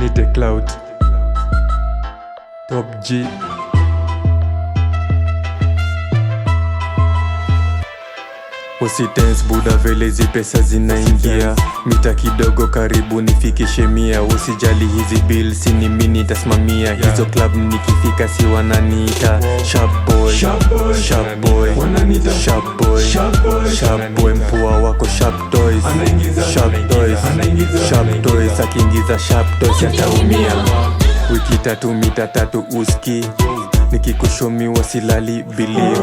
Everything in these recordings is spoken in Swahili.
Nite Cloud Top G. Usitense buda vile hizi pesa zinaingia. Mita kidogo karibu nifikishe 100. Usijali hizi bills ni mimi nitasimamia. Hizo club nikifika si wananiita Sharp boy, sharp boy, sharp boy, sharp boy. Mpua wako sharp toys, sharp toys, sharp toys. Akiingiza sharp toys ataumia. Wiki tatu mita tatu uski nikikushomiwa silali believe.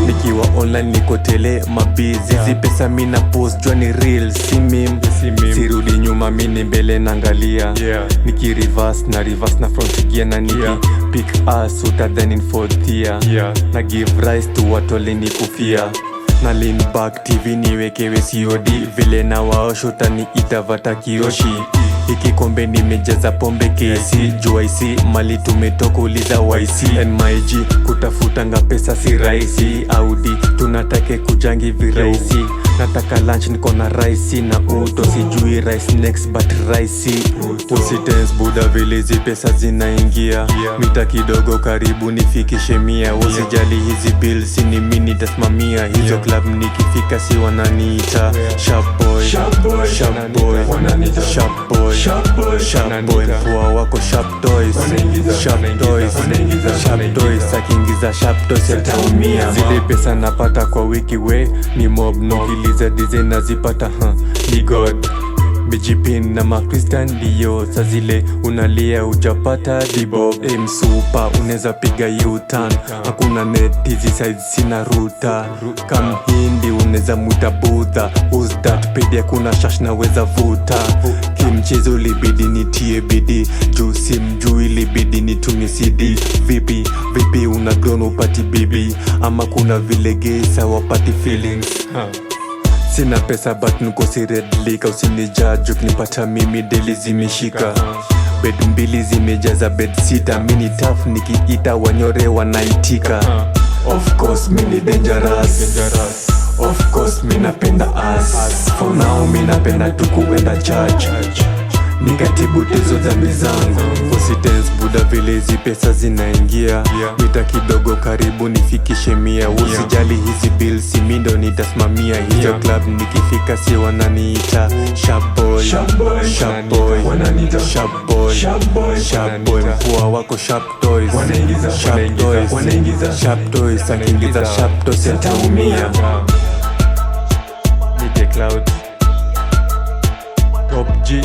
Nikiwa online niko tele mabizi. Hizi pesa mina post jua ni real si meme. Sirudi nyuma mini mbele naangalia. Niki reverse na front gear na niki pick ass utadhani in fourth year. Na give rise to watu walinipufia. Na lean back TV niwekewe COD. Vile na waosho tani itavata kioshi. Hiki kombe nimejaza pombe KC. Juaisi mali tumetoka uliza YC NMG. Kutafutanga pesa si rahisi. Audi tunatake kujangi viraisi. Nataka lunch niko na raisi na uto. Sijui rice next but raisi. Usitense buda vile hizi pesa zinaingia. Mita kidogo karibu nifikishe 100. Usijali hizi bills ni mimi nitasimamia. Hizo club nikifika si wananiita Sharp boy, sharp boy, sharp boy, sharp boy. Mpua wako sharp toys, sharp toys, sharp toys. Akiingiza sharp toys ataumia. Zile pesa napata kwa wiki we ni mob. Nokiliza dize nazipata ni God. Bijipin na makristan diyo. Sa zile unalia ujapata dibo. Msupa uneza piga U-turn. Hakuna net hizi size sina ruta. Kam hindi uneza muta Buddha. Who's that pedi kuna shash na weza vuta. Kimchezo libidi nitie bidi. Juu simjui libidi nitumie CD. Vipi una grown upati bibi. Ama kuna vile gesa wapati feelings. Sina pesa but nuko si red lika. Usinijudge ukinipata mimi daily zimeshika. Bed mbili zimejaza bed sita. Mini tough nikiita wanyore wanaitika. Of course mini dangerous. Of course minapenda ass. For now minapenda tu kuenda church. Nikatibu tezo dhambi zangu. Usitense buda vile hizi pesa zinaingia. Mita kidogo karibu nifikishe 100. Usijali hizi bills mimi ndo nitasimamia. Hizo club nikifika si wananiita Sharp boy, sharp boy, sharp boy, sharp boy. Mpua wako sharp toys, sharp toys, sharp toys. Akiingiza sharp toys ataumia. Nite Cloud Top G.